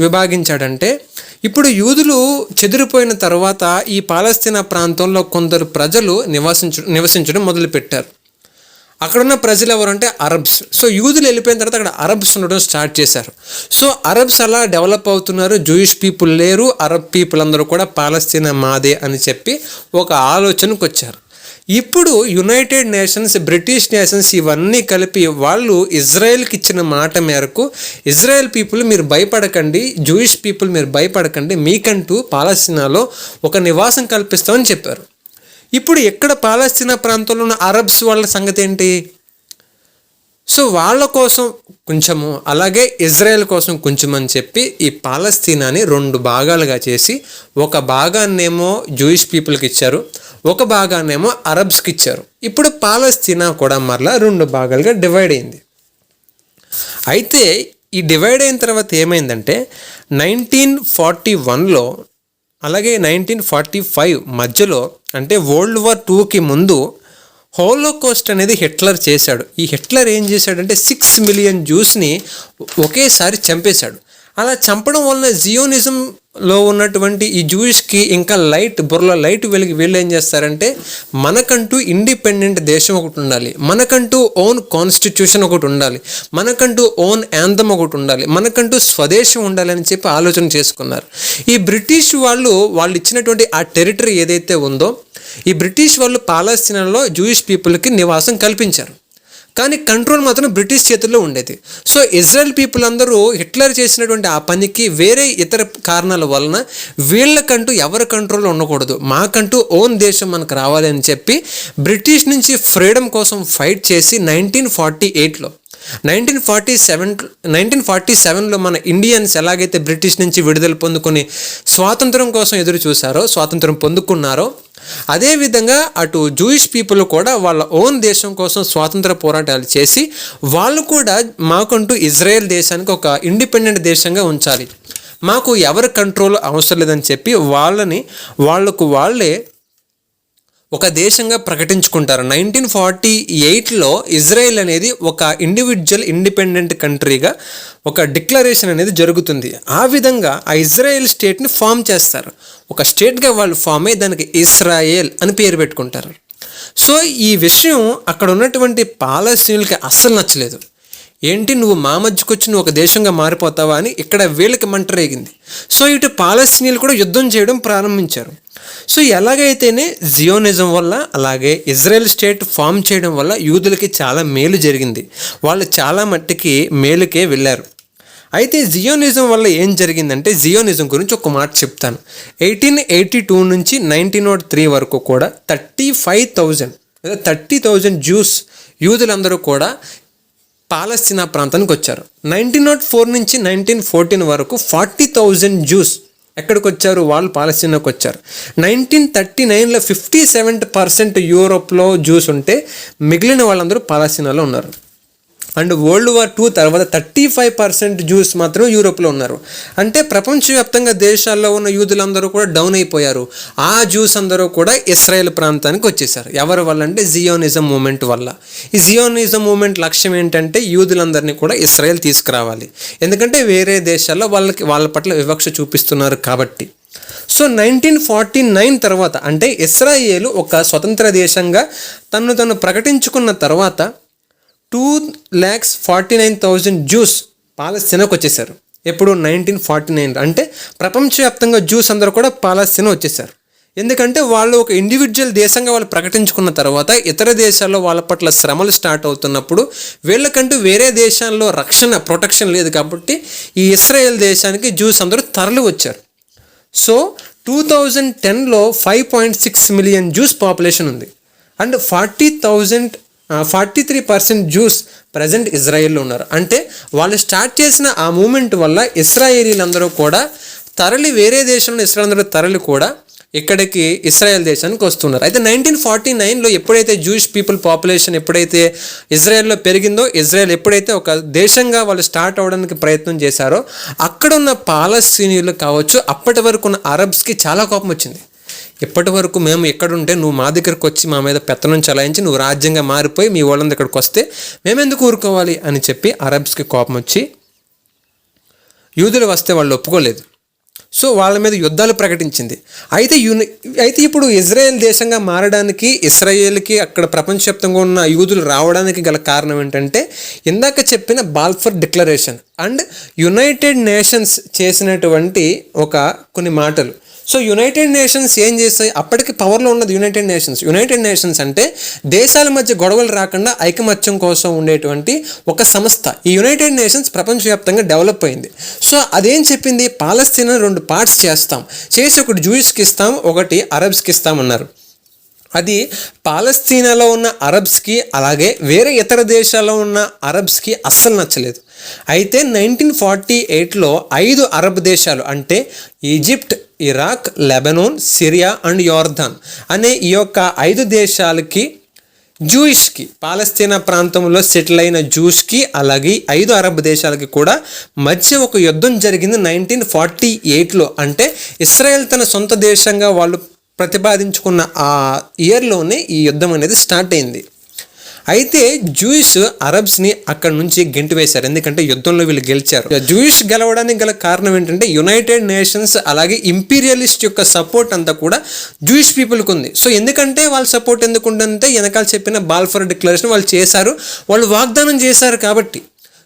విభాగించాడంటే ఇప్పుడు యూదులు చెదిరిపోయిన తర్వాత ఈ పాలస్తీనా ప్రాంతంలో కొందరు ప్రజలు నివసించడం మొదలుపెట్టారు. అక్కడున్న ప్రజలు ఎవరంటే అరబ్స్. సో యూదులు వెళ్ళిపోయిన తర్వాత అక్కడ అరబ్స్ ఉండడం స్టార్ట్ చేశారు. సో అరబ్స్ అలా డెవలప్ అవుతున్నారు. జూయిష్ పీపుల్ లేరు, అరబ్ పీపుల్ అందరూ కూడా పాలస్తీనా మాదే అని చెప్పి ఒక ఆలోచనకు వచ్చారు. ఇప్పుడు యునైటెడ్ నేషన్స్, బ్రిటిష్ నేషన్స్ ఇవన్నీ కలిపి వాళ్ళు ఇజ్రాయెల్కి ఇచ్చిన మాట మేరకు ఇజ్రాయెల్ పీపుల్ మీరు భయపడకండి, జూయిష్ పీపుల్ మీరు భయపడకండి, మీకంటూ పాలస్తీనాలో ఒక నివాసం కల్పిస్తామని చెప్పారు. ఇప్పుడు ఎక్కడ పాలస్తీనా ప్రాంతంలో ఉన్న అరబ్స్ వాళ్ళ సంగతి ఏంటి? సో వాళ్ళ కోసం కొంచెము అలాగే ఇజ్రాయెల్ కోసం కొంచెం అని చెప్పి ఈ పాలస్తీనాని 2 భాగాలుగా చేసి ఒక భాగాన్నేమో జూయిష్ పీపుల్కి ఇచ్చారు, ఒక భాగాన్నేమో అరబ్స్కి ఇచ్చారు. ఇప్పుడు పాలస్తీనా కూడా మరలా 2 భాగాలుగా డివైడ్ అయింది. అయితే ఈ డివైడ్ అయిన తర్వాత ఏమైందంటే 1941లో అలాగే 1945 మధ్యలో, అంటే వరల్డ్ వార్ 2కి ముందు హోలోకాస్ట్ అనేది హిట్లర్ చేశాడు. ఈ హిట్లర్ ఏం చేశాడంటే 6 మిలియన్ జ్యూస్ని ఒకేసారి చంపేశాడు. అలా చంపడం వలన జియోనిజంలో ఉన్నటువంటి ఈ జూయిష్కి ఇంకా బుర్రలో లైట్ వెలిగి వీళ్ళు ఏం చేస్తారంటే మనకంటూ ఇండిపెండెంట్ దేశం ఒకటి ఉండాలి, మనకంటూ ఓన్ కాన్స్టిట్యూషన్ ఒకటి ఉండాలి, మనకంటూ ఓన్ యాంథమ్ ఒకటి ఉండాలి, మనకంటూ స్వదేశం ఉండాలి అని చెప్పి ఆలోచన చేసుకున్నారు. ఈ బ్రిటిష్ వాళ్ళు ఇచ్చినటువంటి ఆ టెరిటరీ ఏదైతే ఉందో, ఈ బ్రిటిష్ వాళ్ళు పాలస్తీనాలో జూయిష్ పీపుల్కి నివాసం కల్పించారు. కానీ కంట్రోల్ మాత్రం బ్రిటిష్ చేతుల్లో ఉండేది. సో ఇజ్రాయెల్ పీపుల్ అందరూ హిట్లర్ చేసినటువంటి ఆ పనికి వేరే ఇతర కారణాల వలన వీళ్ళకంటూ ఎవరి కంట్రోల్లో ఉండకూడదు, మాకంటూ ఓన్ దేశం మనకు రావాలి అని చెప్పి బ్రిటిష్ నుంచి ఫ్రీడమ్ కోసం ఫైట్ చేసి 1947లో మన ఇండియన్స్ ఎలాగైతే బ్రిటిష్ నుంచి విడుదల పొందుకొని స్వాతంత్రం కోసం ఎదురు చూశారో, స్వాతంత్రం పొందుకున్నారో, అదేవిధంగా అటు జూయిష్ పీపుల్ కూడా వాళ్ళ ఓన్ దేశం కోసం స్వాతంత్ర పోరాటాలు చేసి వాళ్ళు కూడా మాకంటూ ఇజ్రాయెల్ దేశానికి ఒక ఇండిపెండెంట్ దేశంగా ఉంచాలి, మాకు ఎవరి కంట్రోల్ అవసరం లేదని చెప్పి వాళ్ళే ఒక దేశంగా ప్రకటించుకుంటారు. 1948లో ఇజ్రాయెల్ అనేది ఒక ఇండిపెండెంట్ కంట్రీగా ఒక డిక్లరేషన్ అనేది జరుగుతుంది. ఆ విధంగా ఆ ఇజ్రాయెల్ స్టేట్ని ఫామ్ చేస్తారు. ఒక స్టేట్గా వాళ్ళు ఫామ్ అయ్యి దానికి ఇస్రాయేల్ అని పేరు పెట్టుకుంటారు. సో ఈ విషయం అక్కడ ఉన్నటువంటి పాలస్తీనులకి అస్సలు నచ్చలేదు. ఏంటి నువ్వు మా మధ్యకు వచ్చి నువ్వు ఒక దేశంగా మారిపోతావా అని ఇక్కడ వీళ్ళకి మంట రేగింది. సో ఇటు పాలస్తీనీలు కూడా యుద్ధం చేయడం ప్రారంభించారు. సో ఎలాగైతేనే జియోనిజం వల్ల అలాగే ఇజ్రాయెల్ స్టేట్ ఫామ్ చేయడం వల్ల యూదులకి చాలా మేలు జరిగింది, వాళ్ళు చాలా మట్టికి మేలుకే వెళ్ళారు. అయితే జియోనిజం వల్ల ఏం జరిగిందంటే, జియోనిజం గురించి ఒక మాట చెప్తాను. 1882 నుంచి 1903 వరకు కూడా 30,000 జ్యూస్ యూదులందరూ కూడా పాలస్తీనా ప్రాంతానికి వచ్చారు. 1904 నుంచి 1914 వరకు 40,000 జ్యూస్ ఎక్కడికి వచ్చారు, వాళ్ళు పాలస్తీనాకి వచ్చారు. 1939లో 57% యూరోప్లో జ్యూస్ ఉంటే మిగిలిన వాళ్ళందరూ పాలస్తీనాలో ఉన్నారు. అండ్ వరల్డ్ వార్ 2 తర్వాత 35% జ్యూస్ మాత్రం యూరోప్లో ఉన్నారు. అంటే ప్రపంచవ్యాప్తంగా దేశాల్లో ఉన్న యూదులందరూ కూడా డౌన్ అయిపోయారు. ఆ జ్యూస్ అందరూ కూడా ఇస్రాయేల్ ప్రాంతానికి వచ్చేసారు. ఎవరి వల్ల అంటే జియోనిజం మూమెంట్ వల్ల. ఈ జియోనిజం మూమెంట్ లక్ష్యం ఏంటంటే యూదులందరినీ కూడా ఇస్రాయేల్ తీసుకురావాలి, ఎందుకంటే వేరే దేశాల్లో వాళ్ళ పట్ల వివక్ష చూపిస్తున్నారు కాబట్టి. సో 1949 తర్వాత అంటే ఇస్రాయేలు ఒక స్వతంత్ర దేశంగా తను ప్రకటించుకున్న తర్వాత 2,49,000 జ్యూస్ పాలస్తీనాకు వచ్చేసారు. ఎప్పుడు 1949 అంటే ప్రపంచవ్యాప్తంగా జ్యూస్ అందరూ కూడా పాలస్తీనా వచ్చేసారు. ఎందుకంటే వాళ్ళు ఒక ఇండివిజువల్ దేశంగా వాళ్ళు ప్రకటించుకున్న తర్వాత ఇతర దేశాల్లో వాళ్ళ పట్ల శ్రమలు స్టార్ట్ అవుతున్నప్పుడు వీళ్ళకంటూ వేరే దేశాల్లో ప్రొటెక్షన్ లేదు కాబట్టి ఈ ఇస్రాయేల్ దేశానికి జ్యూస్ అందరూ తరలి వచ్చారు. సో 2010లో 5.6 మిలియన్ జ్యూస్ పాపులేషన్ ఉంది. అండ్ 43% జ్యూస్ ప్రజెంట్ ఇజ్రాయెల్లో ఉన్నారు. అంటే వాళ్ళు స్టార్ట్ చేసిన ఆ మూమెంట్ వల్ల ఇస్రాయేలీలందరూ కూడా వేరే దేశంలో ఇస్రాయేల్ తరలి కూడా ఇక్కడికి ఇస్రాయెల్ దేశానికి వస్తున్నారు. అయితే 1949లో ఎప్పుడైతే జూయిష్ పీపుల్ పాపులేషన్ ఎప్పుడైతే ఇజ్రాయెల్లో పెరిగిందో, ఇజ్రాయెల్ ఎప్పుడైతే ఒక దేశంగా వాళ్ళు స్టార్ట్ అవ్వడానికి ప్రయత్నం చేశారో అక్కడున్న పాలస్తీనీయులు కావచ్చు, అప్పటి వరకు ఉన్న అరబ్స్కి చాలా కోపం వచ్చింది. ఇప్పటి వరకు మేము ఎక్కడుంటే నువ్వు మా దగ్గరకు వచ్చి మా మీద పెత్తనం చలాయించి నువ్వు రాజ్యంగా మారిపోయి మీ వాళ్ళందరూ ఇక్కడికి వస్తే మేమెందుకు ఊరుకోవాలి అని చెప్పి అరబ్స్కి కోపం వచ్చి యూదులు వస్తే వాళ్ళు ఒప్పుకోలేదు. సో వాళ్ళ మీద యుద్ధాలు ప్రకటించింది. అయితే ఇప్పుడు ఇజ్రాయెల్ దేశంగా మారడానికి ఇస్రాయేల్కి అక్కడ ప్రపంచవ్యాప్తంగా ఉన్న యూదులు రావడానికి గల కారణం ఏంటంటే ఇందాక చెప్పిన Balfour declaration and United nations చేసినటువంటి కొన్ని మాటలు. సో యునైటెడ్ నేషన్స్ ఏం చేస్తాయి, అప్పటికి పవర్లో ఉన్నది యునైటెడ్ నేషన్స్ అంటే దేశాల మధ్య గొడవలు రాకుండా ఐకమత్యం కోసం ఉండేటువంటి ఒక సంస్థ. ఈ యునైటెడ్ నేషన్స్ ప్రపంచవ్యాప్తంగా డెవలప్ అయింది. సో అదేం చెప్పింది, పాలస్తీనా 2 పార్ట్స్ చేసి ఒకటి జూయిష్కి ఇస్తాం, ఒకటి అరబ్స్కి ఇస్తామన్నారు. అది పాలస్తీనాలో ఉన్న అరబ్స్కి అలాగే వేరే ఇతర దేశాల్లో ఉన్న అరబ్స్కి అస్సలు నచ్చలేదు. అయితే 1948లో 5 అరబ్ దేశాలు అంటే Egypt, Iraq, Lebanon, Syria and Jordan అనే ఈ యొక్క 5 దేశాలకి జూయిష్కి, పాలస్తీనా ప్రాంతంలో సెటిల్ అయిన జూస్కి, అలాగే 5 అరబ్ దేశాలకి కూడా మధ్య ఒక యుద్ధం జరిగింది 1948లో. అంటే ఇస్రాయెల్ తన సొంత దేశంగా వాళ్ళు ప్రతిపాదించుకున్న ఆ ఇయర్లోనే ఈ యుద్ధం అనేది స్టార్ట్ అయింది. అయితే జూయిష్ అరబ్స్ని అక్కడ నుంచి గెంటి వేశారు, ఎందుకంటే యుద్ధంలో వీళ్ళు గెలిచారు. జూయిష్ గెలవడానికి గల కారణం ఏంటంటే యునైటెడ్ నేషన్స్ అలాగే ఇంపీరియలిస్ట్ యొక్క సపోర్ట్ అంతా కూడా జూయిష్ పీపుల్కి ఉంది. సో ఎందుకంటే వాళ్ళ సపోర్ట్ ఎందుకు ఉందంటే వెనకాల చెప్పిన బాల్ఫర్ డిక్లరేషన్ వాళ్ళు చేశారు, వాళ్ళు వాగ్దానం చేశారు కాబట్టి.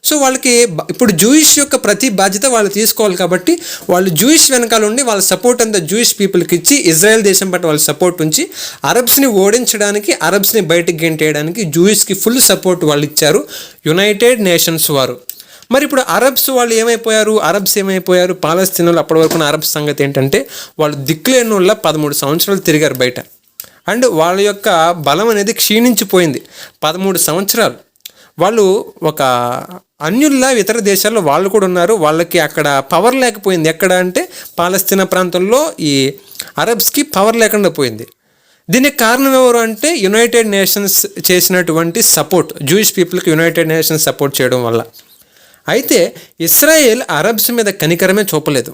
సో వాళ్ళకి ఇప్పుడు జూయిష్ యొక్క ప్రతి బాధ్యత వాళ్ళు తీసుకోవాలి కాబట్టి వాళ్ళు జూయిష్ వెనకాల ఉండి వాళ్ళ సపోర్ట్ అంతా జూయిష్ పీపుల్కి ఇచ్చి ఇజ్రాయెల్ దేశం పట్ల వాళ్ళ సపోర్ట్ ఉంచి అరబ్స్ని ఓడించడానికి, అరబ్స్ని బయటకు గెంటేయడానికి జూయిష్కి ఫుల్ సపోర్ట్ వాళ్ళు ఇచ్చారు యునైటెడ్ నేషన్స్ వారు. మరి ఇప్పుడు అరబ్స్ వాళ్ళు ఏమైపోయారు, పాలస్తీనాలో అప్పటి వరకు అరబ్స్ సంగతి ఏంటంటే వాళ్ళు దిక్కులేని వాళ్ళ 13 సంవత్సరాలు తిరిగారు బయట. అండ్ వాళ్ళ యొక్క బలం అనేది క్షీణించిపోయింది. 13 సంవత్సరాలు వాళ్ళు ఒక అన్యుల్లా ఇతర దేశాల్లో వాళ్ళు కూడా ఉన్నారు, వాళ్ళకి అక్కడ పవర్ లేకపోయింది. ఎక్కడ అంటే పాలస్తీనా ప్రాంతంలో ఈ అరబ్స్కి పవర్ లేకుండా పోయింది. దీనికి కారణం ఎవరు అంటే యునైటెడ్ నేషన్స్ చేసినటువంటి సపోర్ట్, జూయిష్ పీపుల్కి యునైటెడ్ నేషన్స్ సపోర్ట్ చేయడం వల్ల. అయితే ఇస్రాయేల్ అరబ్స్ మీద కనికరమే చూపలేదు,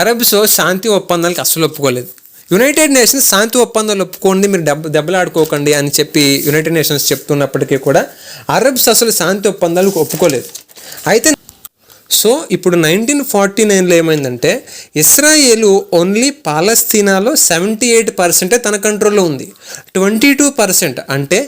అరబ్స్ శాంతి ఒప్పందాలకి అస్సలు ఒప్పుకోలేదు. యునైటెడ్ నేషన్స్ శాంతి ఒప్పందాలు ఒప్పుకోండి, మీరు దెబ్బలాడుకోకండి అని చెప్పి యునైటెడ్ నేషన్స్ చెప్తున్నప్పటికీ కూడా అరబ్స్ అసలు శాంతి ఒప్పందాలకు ఒప్పుకోలేదు. అయితే సో ఇప్పుడు 1949లో ఏమైందంటే ఇస్రాయేలు ఓన్లీ పాలస్తీనాలో 78% తన కంట్రోల్లో ఉంది. 22% అంటే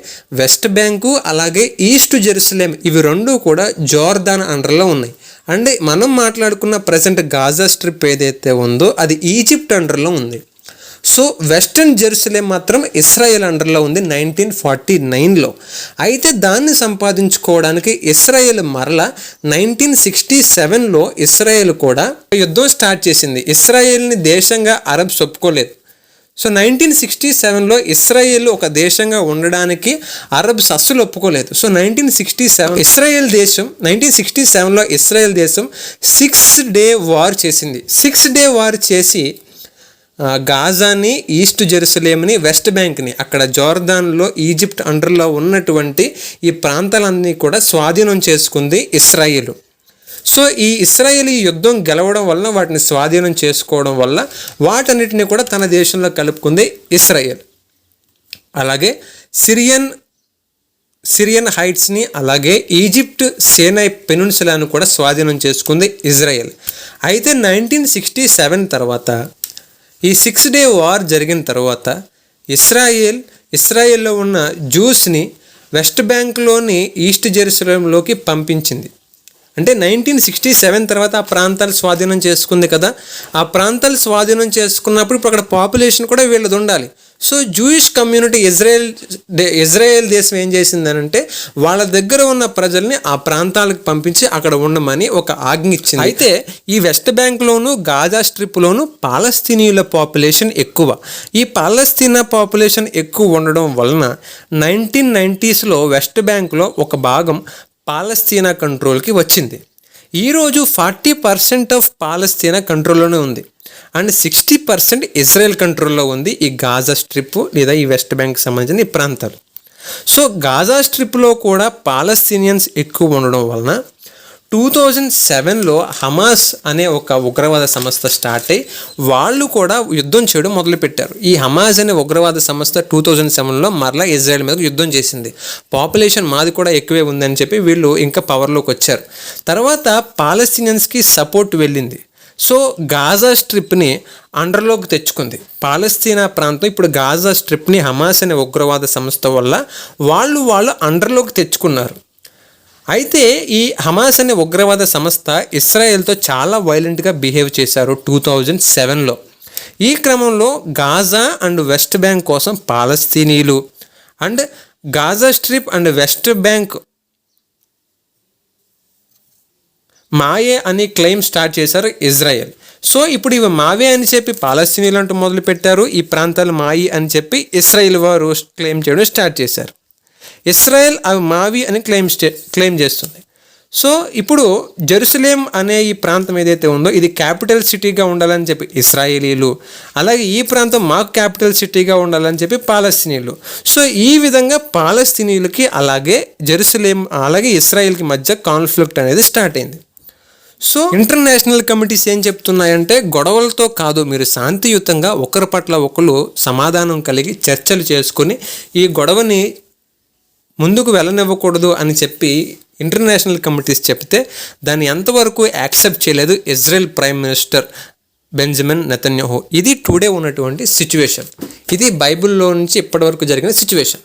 వెస్ట్ బ్యాంకు అలాగే ఈస్ట్ జెరూసలేం ఇవి 2 కూడా జోర్దాన్ అండర్లో ఉన్నాయి. అంటే మనం మాట్లాడుకున్న ప్రజెంట్ గాజా స్ట్రిప్ ఏదైతే ఉందో అది ఈజిప్ట్ అండర్లో ఉంది. సో వెస్టర్న్ జెరూసలేం మాత్రం ఇస్రాయేల్ అండర్లో ఉంది 1949లో. అయితే దాన్ని సంపాదించుకోవడానికి ఇస్రాయేల్ మరలా 1967లో ఇస్రాయేల్ కూడా యుద్ధం స్టార్ట్ చేసింది. ఇస్రాయేల్ని దేశంగా అరబ్స్ ఒప్పుకోలేదు. సో 1967లో ఇస్రాయేల్ ఒక దేశంగా ఉండడానికి అరబ్స్ అస్సలు ఒప్పుకోలేదు. సో 1967లో ఇస్రాయేల్ దేశం 6 డే వార్ చేసింది. 6 డే వార్ చేసి గాజాని, ఈస్ట్ జెరూసలేంని, వెస్ట్ బ్యాంక్ని, అక్కడ జోర్దాన్లో ఈజిప్ట్ అండర్లో ఉన్నటువంటి ఈ ప్రాంతాలన్నీ కూడా స్వాధీనం చేసుకుంది ఇస్రాయేలు. సో ఈ ఇస్రాయేల్ ఈ యుద్ధం గెలవడం వల్ల, వాటిని స్వాధీనం చేసుకోవడం వల్ల వాటన్నిటిని కూడా తన దేశంలో కలుపుకుంది ఇస్రాయేల్. అలాగే సిరియన్ హైట్స్ని అలాగే ఈజిప్ట్ సేనై పెనున్సులాను కూడా స్వాధీనం చేసుకుంది ఇజ్రాయెల్. అయితే 1967 తర్వాత ఈ 6 డే వార్ జరిగిన తర్వాత ఇస్రాయేల్లో ఉన్న జూస్ని వెస్ట్ బ్యాంక్లోని ఈస్ట్ జెరూసలేంలోకి పంపించింది. అంటే 1967 తర్వాత ఆ ప్రాంతాలు స్వాధీనం చేసుకుంది కదా, ఆ ప్రాంతాలు స్వాధీనం చేసుకున్నప్పుడు ఇప్పుడు అక్కడ పాపులేషన్ కూడా వీళ్ళది ఉండాలి. సో జూయిష్ కమ్యూనిటీ ఇజ్రాయెల్ దేశం ఏం చేసిందనంటే వాళ్ళ దగ్గర ఉన్న ప్రజల్ని ఆ ప్రాంతాలకు పంపించి అక్కడ ఉండమని ఒక ఆజ్ఞ ఇచ్చింది. అయితే ఈ వెస్ట్ బ్యాంక్లోను గాజా స్ట్రిప్లోను పాలస్తీనీయుల పాపులేషన్ ఎక్కువ. ఈ పాలస్తీనా పాపులేషన్ ఎక్కువ ఉండడం వలన 1990sలో వెస్ట్ బ్యాంక్లో ఒక భాగం పాలస్తీనా కంట్రోల్కి వచ్చింది. ఈరోజు 40% ఆఫ్ పాలస్తీనా కంట్రోల్లోనే ఉంది అండ్ 60% ఇజ్రాయెల్ కంట్రోల్లో ఉంది ఈ గాజా స్ట్రిప్ లేదా ఈ వెస్ట్ బ్యాంక్ సంబంధించిన ఈ ప్రాంతాలు. సో గాజా స్ట్రిప్లో కూడా పాలస్తీనియన్స్ ఎక్కువ ఉండడం వలన 2007లో హమాస్ అనే ఒక ఉగ్రవాద సంస్థ స్టార్ట్ అయ్యి వాళ్ళు కూడా యుద్ధం చేయడం మొదలుపెట్టారు. ఈ హమాస్ అనే ఉగ్రవాద సంస్థ 2007లో మరలా ఇజ్రాయెల్ మీద యుద్ధం చేసింది. పాపులేషన్ మాది కూడా ఎక్కువే ఉందని చెప్పి వీళ్ళు ఇంకా పవర్లోకి వచ్చారు. తర్వాత పాలస్తీనియన్స్కి సపోర్ట్ వెళ్ళింది. సో గాజా స్ట్రిప్ని అండర్లోకి తెచ్చుకుంది పాలస్తీనా ప్రాంతం. ఇప్పుడు గాజా స్ట్రిప్ని హమాస్ అనే ఉగ్రవాద సంస్థ వల్ల వాళ్ళు అండర్లోకి తెచ్చుకున్నారు. అయితే ఈ హమాస్ అనే ఉగ్రవాద సంస్థ ఇస్రాయేల్తో చాలా వైలెంట్గా బిహేవ్ చేశారు 2007లో. ఈ క్రమంలో గాజా అండ్ వెస్ట్ బ్యాంక్ కోసం పాలస్తీనీలు and Gaza Strip and West Bank మాయే అని క్లెయిమ్ స్టార్ట్ చేశారు ఇజ్రాయెల్. సో ఇప్పుడు ఇవి మావే అని చెప్పి పాలస్తీనీలు అంటూ మొదలుపెట్టారు, ఈ ప్రాంతాలు మాయి అని చెప్పి ఇస్రాయెల్ వారు క్లెయిమ్ చేయడం స్టార్ట్ చేశారు. ఇస్రాయెల్ అవి మావి అని క్లెయిమ్ చేస్తుంది. సో ఇప్పుడు జెరూసలేం అనే ఈ ప్రాంతం ఏదైతే ఉందో ఇది క్యాపిటల్ సిటీగా ఉండాలని చెప్పి ఇస్రాయేలీలు, అలాగే ఈ ప్రాంతం మాకు క్యాపిటల్ సిటీగా ఉండాలని చెప్పి పాలస్తీనీయులు. సో ఈ విధంగా పాలస్తీనీయులకి అలాగే జెరూసలేం అలాగే ఇస్రాయేల్కి మధ్య కాన్ఫ్లిక్ట్ అనేది స్టార్ట్ అయింది. సో ఇంటర్నేషనల్ కమిటీస్ ఏం చెప్తున్నాయంటే గొడవలతో కాదు, మీరు శాంతియుతంగా ఒకరి పట్ల ఒకరు సమాధానం కలిగి చర్చలు చేసుకొని ఈ గొడవని ముందుకు వెళ్ళనివ్వకూడదు అని చెప్పి ఇంటర్నేషనల్ కమిటీస్ చెప్తే దాన్ని ఎంతవరకు యాక్సెప్ట్ చేయలేదు Israel prime minister Benjamin Netanyahu. ఇది టుడే ఉన్నటువంటి సిచ్యువేషన్. ఇది బైబిల్లో నుంచి ఇప్పటివరకు జరిగిన సిచ్యువేషన్.